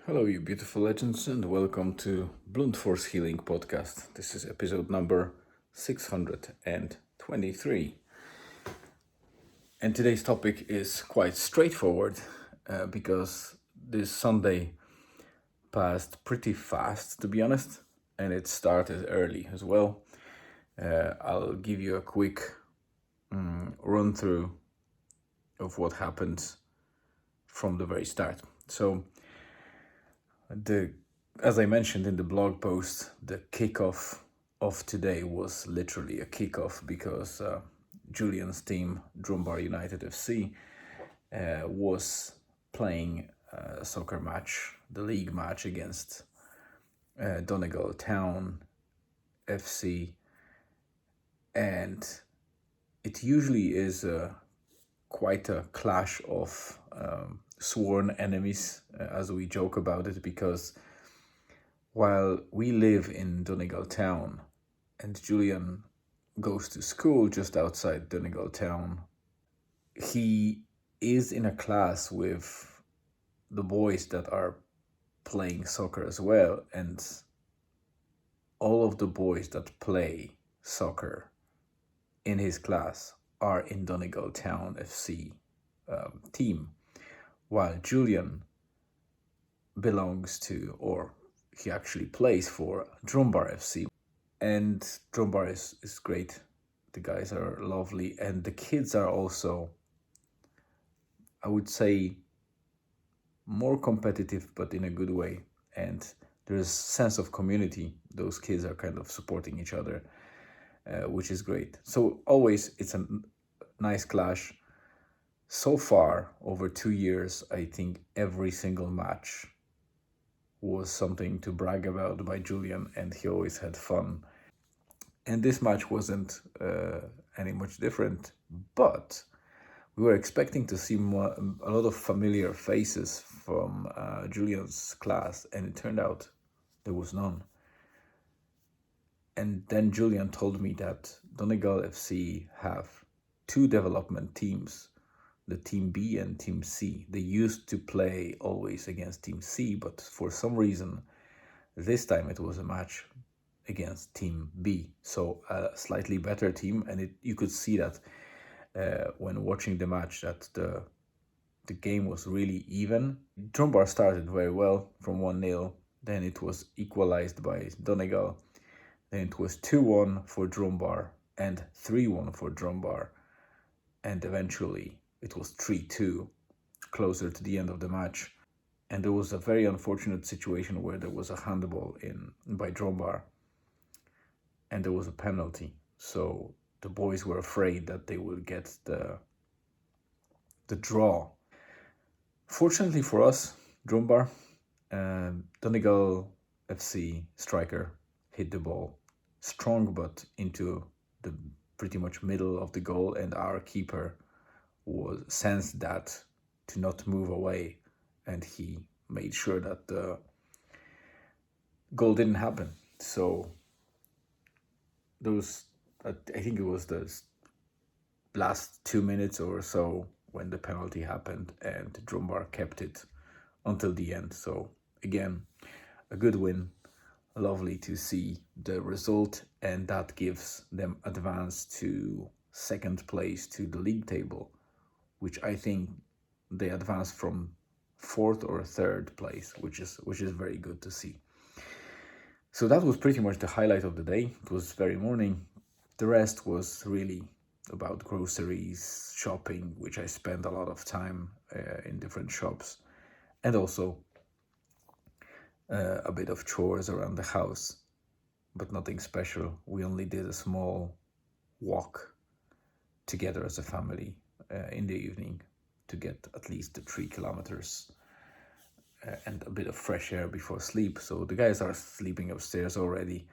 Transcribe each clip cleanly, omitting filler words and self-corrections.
Hello, you beautiful legends, and welcome to Blunt Force Healing Podcast. This is episode number 623. And today's topic is quite straightforward because this Sunday passed pretty fast, to be honest, and it started early as well. I'll give you a quick run through of what happened from the very start. So, as I mentioned in the blog post, the kickoff of today was literally a kickoff because Julian's team, Drumbar United FC, was playing a soccer match, the league match against Donegal Town FC, and it usually is quite a clash of sworn enemies, as we joke about it, because while we live in Donegal Town and Julian goes to school just outside Donegal Town, he is in a class with the boys that are playing soccer as well, and all of the boys that play soccer in his class are in Donegal Town FC team, while Julian belongs to, or he actually plays for, Drumbar FC. And Drumbar is great. The guys are lovely, and the kids are also, I would say, more competitive, but in a good way. And there's sense of community. Those kids are kind of supporting each other, which is great. So always it's a nice clash. So far, over 2 years, I think every single match was something to brag about by Julian, and he always had fun. And this match wasn't any much different, but we were expecting to see a lot of familiar faces from Julian's class, and it turned out there was none. And then Julian told me that Donegal FC have two development teams, the Team B and Team C. They used to play always against Team C, but for some reason, this time it was a match against Team B, so a slightly better team, and you could see that when watching the match that the game was really even. Drumbar started very well from 1-0, then it was equalized by Donegal, then it was 2-1 for Drumbar and 3-1 for Drumbar, and eventually it was 3-2 closer to the end of the match. And there was a very unfortunate situation where there was a handball in by Drumbar, and there was a penalty. So the boys were afraid that they would get the draw. Fortunately for us, Drumbar, Donegal FC striker hit the ball strong, but into the pretty much middle of the goal, and our keeper was sensed that to not move away, and he made sure that the goal didn't happen. So those, I think it was the last 2 minutes or so when the penalty happened, and Drumbar kept it until the end. So again, a good win. Lovely to see the result, and that gives them advance to second place to the league table, which I think they advanced from fourth or third place, which is very good to see. So that was pretty much the highlight of the day. It was very morning. The rest was really about groceries, shopping, which I spent a lot of time in different shops, and also a bit of chores around the house, but nothing special. We only did a small walk together as a family in the evening to get at least 3 kilometers and a bit of fresh air before sleep. So the guys are sleeping upstairs already.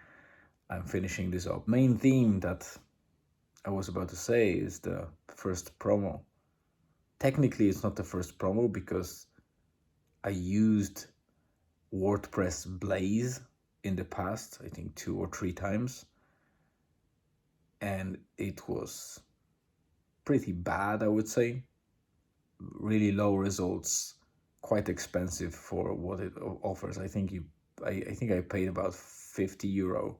I'm finishing this up. Main theme that I was about to say is the first promo. Technically, it's not the first promo because I used WordPress Blaze in the past, I think 2 or 3 times, and it was pretty bad, I would say. Really low results quite expensive for what it offers. I think I paid about €50,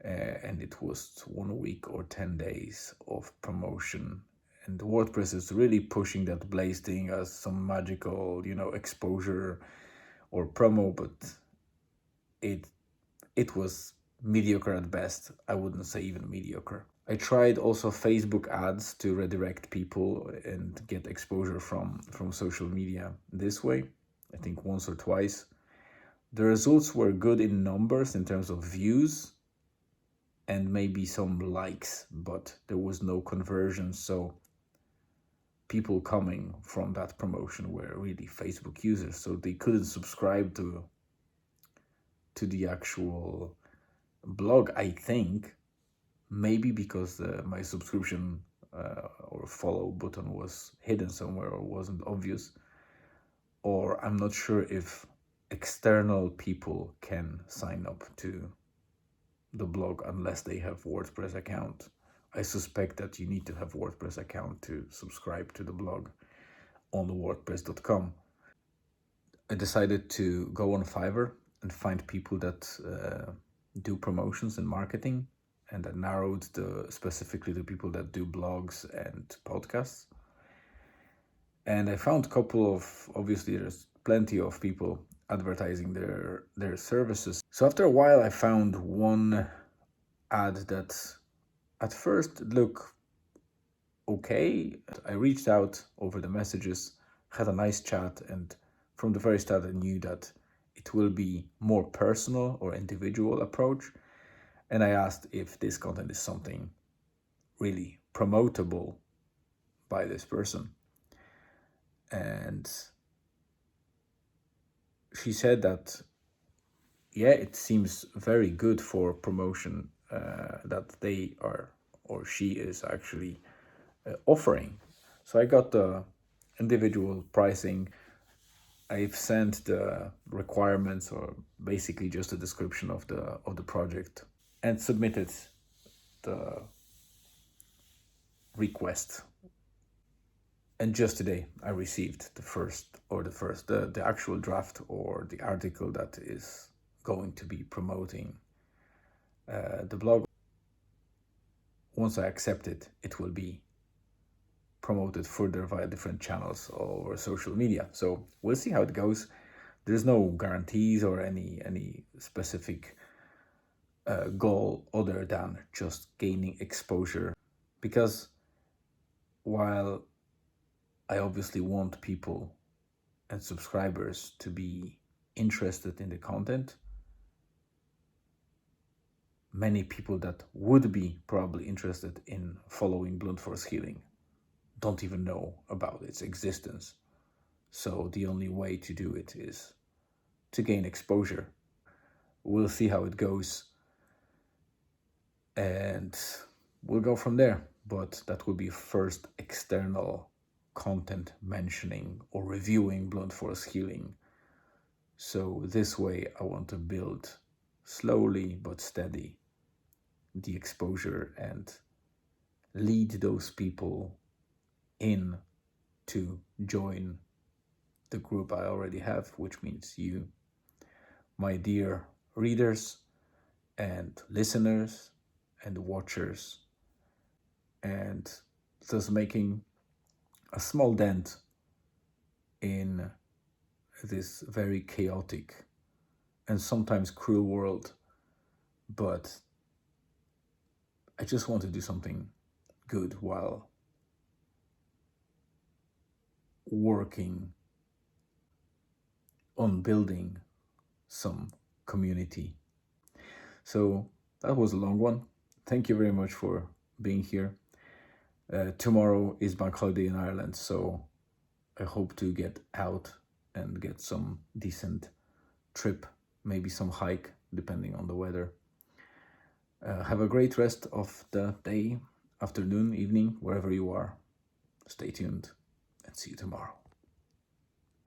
and it was 1 week or 10 days of promotion. And WordPress is really pushing that Blaze thing as some magical, exposure or promo, but it was mediocre at best. I wouldn't say even mediocre. I tried also Facebook ads to redirect people and get exposure from social media this way, I think once or twice. The results were good in numbers in terms of views and maybe some likes, but there was no conversion. So people coming from that promotion were really Facebook users, so they couldn't subscribe to the actual blog, I think. Maybe because my subscription or follow button was hidden somewhere or wasn't obvious, or I'm not sure if external people can sign up to the blog unless they have WordPress account. I suspect that you need to have WordPress account to subscribe to the blog on wordpress.com. I decided to go on Fiverr and find people that do promotions and marketing, and I narrowed specifically the people that do blogs and podcasts. And I found a couple of, obviously there's plenty of people advertising their services. So after a while I found one ad that at first looked okay. I reached out over the messages, had a nice chat, and from the very start I knew that it will be more personal or individual approach. And I asked if this content is something really promotable by this person. And she said that, yeah, it seems very good for promotion that they are, or she is actually offering. So I got the individual pricing. I've sent the requirements, or basically just a description of the project, and submitted the request. And just today I received the actual draft, or the article that is going to be promoting the blog. Once I accept it, it will be promoted further via different channels or social media. So we'll see how it goes. There's no guarantees or any specific goal other than just gaining exposure, because while I obviously want people and subscribers to be interested in the content, many people that would be probably interested in following blunt force healing don't even know about its existence. So the only way to do it is to gain exposure. We'll see how it goes, and we'll go from there. But that will be first external content mentioning or reviewing blunt force healing. So this way I want to build slowly but steady the exposure and lead those people in to join the group I already have, which means you, my dear readers and listeners and watchers, and thus making a small dent in this very chaotic and sometimes cruel world. But I just want to do something good while working on building some community. So that was a long one. Thank you very much for being here. Tomorrow is bank holiday in Ireland, so I hope to get out and get some decent trip, maybe some hike, depending on the weather. Have a great rest of the day, afternoon, evening, wherever you are. Stay tuned and see you tomorrow.